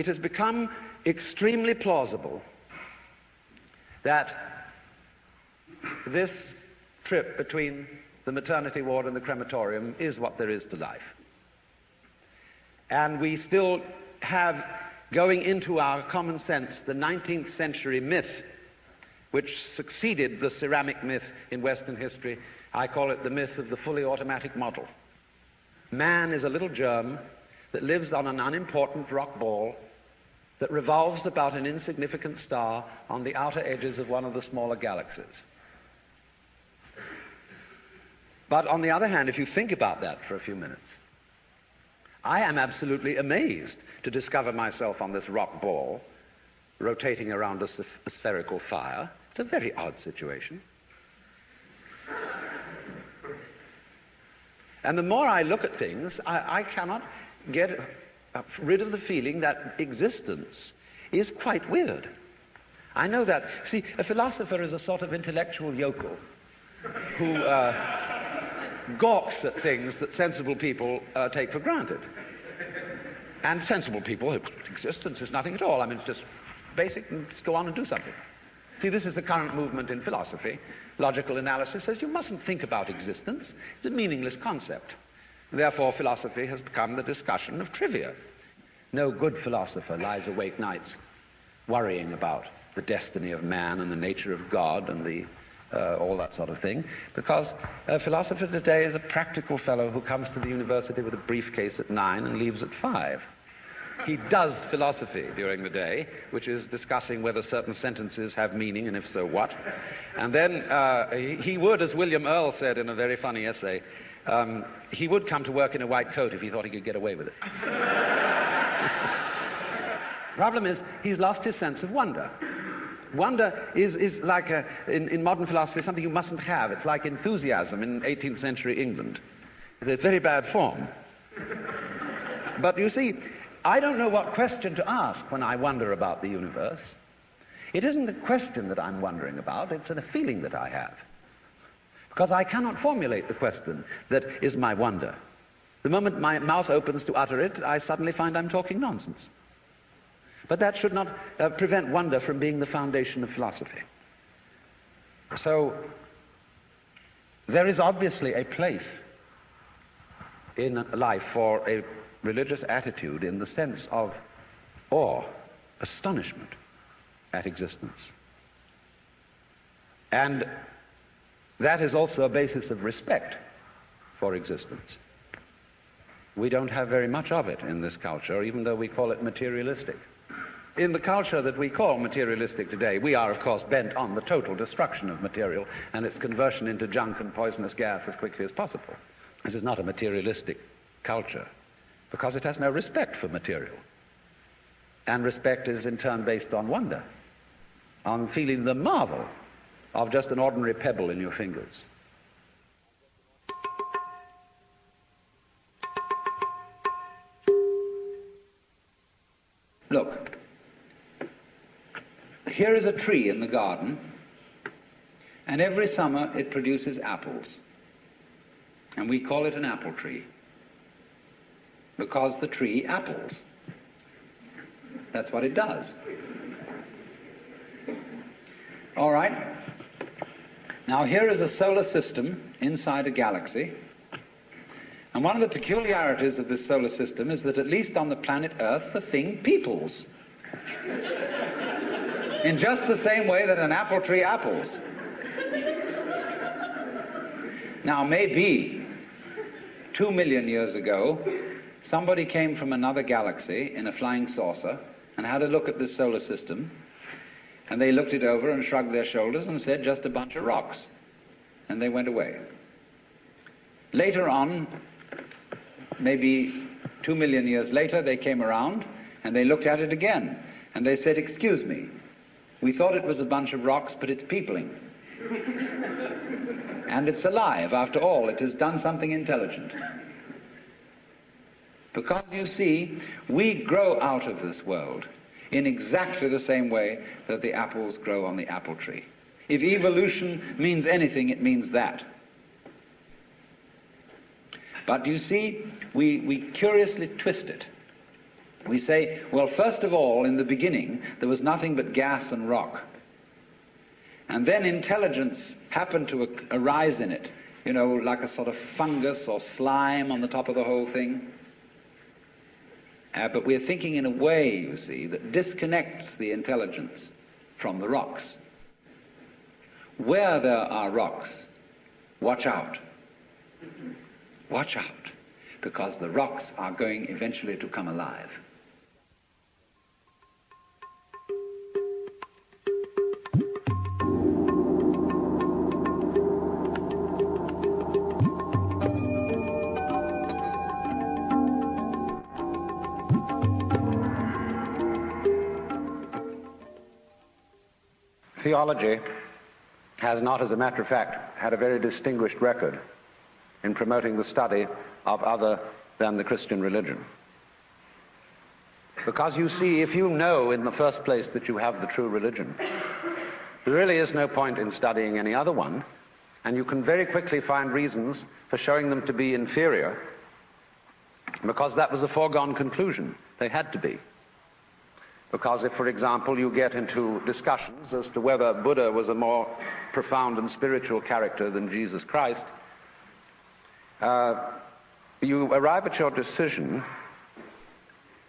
it has become extremely plausible that this trip between the maternity ward and the crematorium is what there is to life. And we still have, going into our common sense, the 19th century myth which succeeded the ceramic myth in Western history. I call it the myth of the fully automatic model. Man is a little germ that lives on an unimportant rock ball that revolves about an insignificant star on the outer edges of one of the smaller galaxies. But on the other hand, if you think about that for a few minutes, I am absolutely amazed to discover myself on this rock ball rotating around a spherical fire. It's a very odd situation. And the more I look at things, I cannot get rid of the feeling that existence is quite weird. I know that. See, a philosopher is a sort of intellectual yokel who gawks at things that sensible people take for granted. And sensible people, existence is nothing at all. I mean, it's just basic, and just go on and do something. See, this is the current movement in philosophy. Logical analysis says you mustn't think about existence. It's a meaningless concept. Therefore, philosophy has become the discussion of trivia. No good philosopher lies awake nights worrying about the destiny of man and the nature of God and all that sort of thing, because a philosopher today is a practical fellow who comes to the university with a briefcase at 9 and leaves at 5. He does philosophy during the day, which is discussing whether certain sentences have meaning, and if so, what. And then he would, as William Earle said in a very funny essay, he would come to work in a white coat if he thought he could get away with it. Problem is, he's lost his sense of wonder. Wonder is like, in modern philosophy, something you mustn't have. It's like enthusiasm in 18th century England. It's very bad form. But you see, I don't know what question to ask when I wonder about the universe. It isn't a question that I'm wondering about, it's a feeling that I have. Because I cannot formulate the question that is my wonder. The moment my mouth opens to utter it, I suddenly find I'm talking nonsense. But that should not prevent wonder from being the foundation of philosophy. So, there is obviously a place in life for a religious attitude in the sense of awe, astonishment at existence. And that is also a basis of respect for existence. We don't have very much of it in this culture, even though we call it materialistic. In the culture that we call materialistic today, we are, of course, bent on the total destruction of material and its conversion into junk and poisonous gas as quickly as possible. This is not a materialistic culture, because it has no respect for material. And respect is in turn based on wonder, on feeling the marvel of just an ordinary pebble in your fingers. Look, here is a tree in the garden, and every summer it produces apples. And we call it an apple tree, because the tree apples. That's what it does. All right. Now here is a solar system inside a galaxy. And one of the peculiarities of this solar system is that at least on the planet Earth, the thing peoples. In just the same way that an apple tree apples. Now maybe 2 million years ago, somebody came from another galaxy in a flying saucer and had a look at this solar system, and they looked it over and shrugged their shoulders and said, just a bunch of rocks. And they went away. Later on, maybe 2 million years later, they came around and they looked at it again. And they said, excuse me, we thought it was a bunch of rocks, but it's peopling. And it's alive. After all, it has done something intelligent. Because, you see, we grow out of this world in exactly the same way that the apples grow on the apple tree. If evolution means anything, it means that. But you see, we curiously twist it We say, well, first of all, in the beginning, there was nothing but gas and rock. And then intelligence happened to arise in it, you know, like a sort of fungus or slime on the top of the whole thing. But we're thinking in a way, you see, that disconnects the intelligence from the rocks. Where there are rocks, watch out. Watch out, because the rocks are going eventually to come alive. Theology has not, as a matter of fact, had a very distinguished record in promoting the study of other than the Christian religion. Because you see, if you know in the first place that you have the true religion, there really is no point in studying any other one, and you can very quickly find reasons for showing them to be inferior, because that was a foregone conclusion. They had to be. Because if, for example, you get into discussions as to whether Buddha was a more profound and spiritual character than Jesus Christ, you arrive at your decision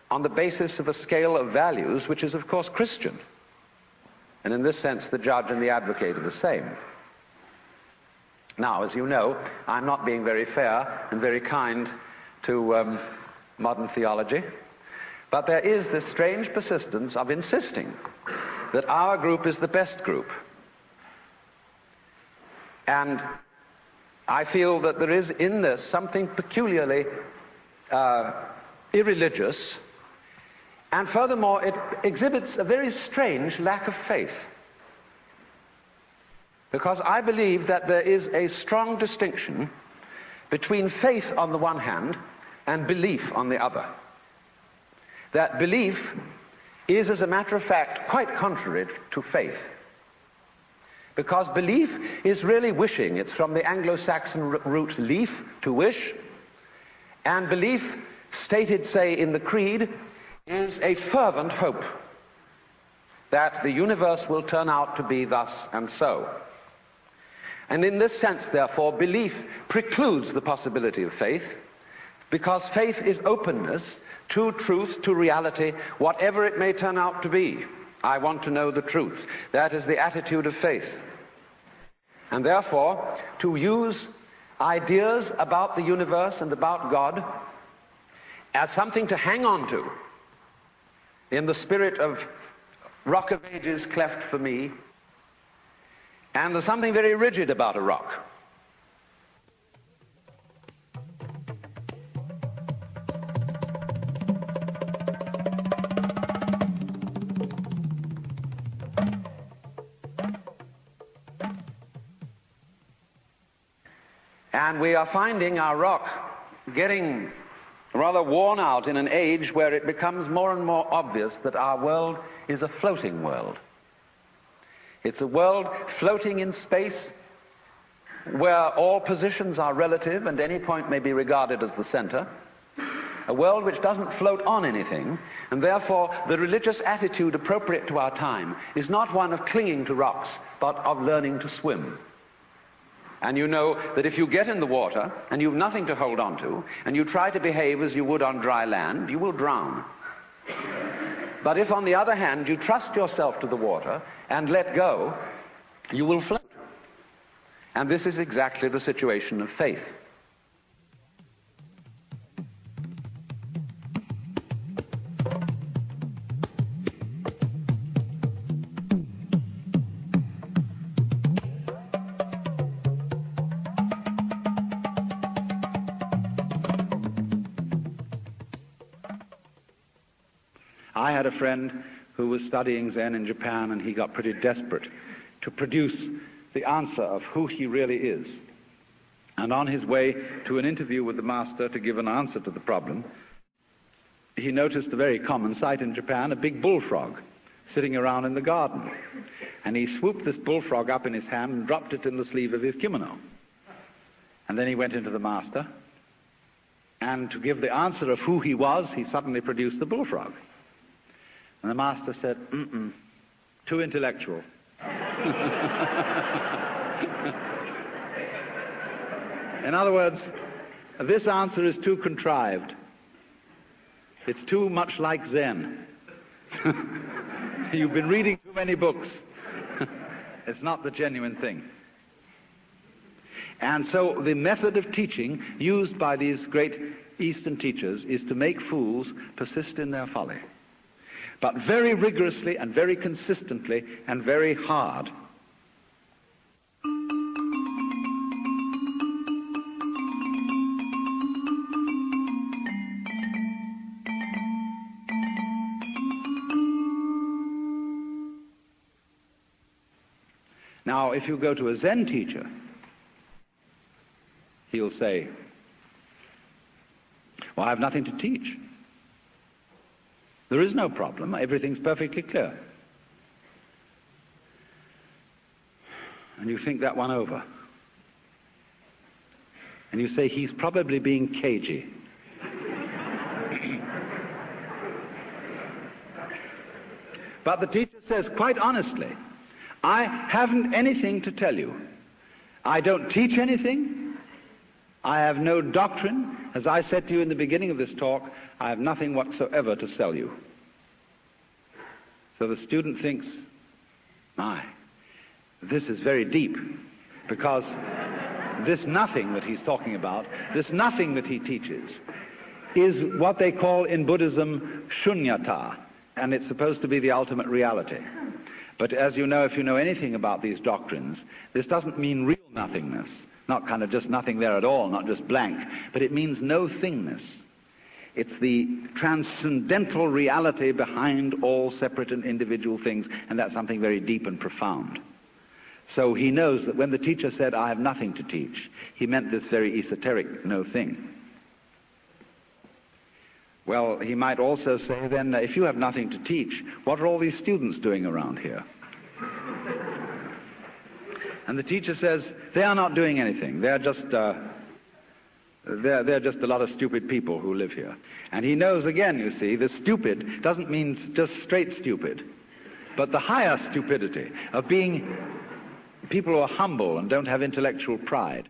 on the basis of a scale of values which is, of course, Christian. And in this sense, the judge and the advocate are the same. Now, as you know, I'm not being very fair and very kind to modern theology. But there is this strange persistence of insisting that our group is the best group. And I feel that there is in this something peculiarly irreligious, and furthermore it exhibits a very strange lack of faith. Because I believe that there is a strong distinction between faith on the one hand and belief on the other. That belief is, as a matter of fact, quite contrary to faith. Because belief is really wishing. It's from the Anglo-Saxon root leaf, to wish. And belief, stated, say, in the Creed, is a fervent hope that the universe will turn out to be thus and so. And in this sense, therefore, belief precludes the possibility of faith, because faith is openness to truth, to reality, whatever it may turn out to be. I want to know the truth. That is the attitude of faith. And therefore, to use ideas about the universe and about God as something to hang on to, in the spirit of Rock of Ages cleft for me, and there's something very rigid about a rock. And we are finding our rock getting rather worn out in an age where it becomes more and more obvious that our world is a floating world. It's a world floating in space where all positions are relative and any point may be regarded as the center. A world which doesn't float on anything, and therefore the religious attitude appropriate to our time is not one of clinging to rocks, but of learning to swim. And you know that if you get in the water and you've nothing to hold on to, and you try to behave as you would on dry land, you will drown. But if, on the other hand, you trust yourself to the water and let go, you will float. And this is exactly the situation of faith. I had a friend who was studying Zen in Japan, and he got pretty desperate to produce the answer of who he really is. And on his way to an interview with the master to give an answer to the problem, he noticed a very common sight in Japan, a big bullfrog sitting around in the garden. And he swooped this bullfrog up in his hand and dropped it in the sleeve of his kimono. And then he went into the master, And to give the answer of who he was, he suddenly produced the bullfrog. And the master said, too intellectual. In other words, this answer is too contrived. It's too much like Zen. You've been reading too many books. It's not the genuine thing. And so the method of teaching used by these great Eastern teachers is to make fools persist in their folly. But very rigorously and very consistently and very hard. Now, if you go to a Zen teacher, he'll say, well, I have nothing to teach. There is no problem. Everything's perfectly clear. And you think that one over. And you say, he's probably being cagey. But the teacher says, quite honestly, I haven't anything to tell you. I don't teach anything. I have no doctrine. As I said to you in the beginning of this talk, I have nothing whatsoever to sell you. So the student thinks, my, this is very deep, because this nothing that he's talking about, this nothing that he teaches, is what they call in Buddhism shunyata, and it's supposed to be the ultimate reality. But as you know, if you know anything about these doctrines, this doesn't mean real nothingness, not kind of just nothing there at all, not just blank, but it means no thingness. It's the transcendental reality behind all separate and individual things, and that's something very deep and profound. So he knows that when the teacher said, I have nothing to teach, he meant this very esoteric no thing. Well, he might also say then, if you have nothing to teach, what are all these students doing around here? And the teacher says, they are not doing anything. They're just a lot of stupid people who live here. And he knows again, you see, the stupid doesn't mean just straight stupid, but the higher stupidity of being people who are humble and don't have intellectual pride.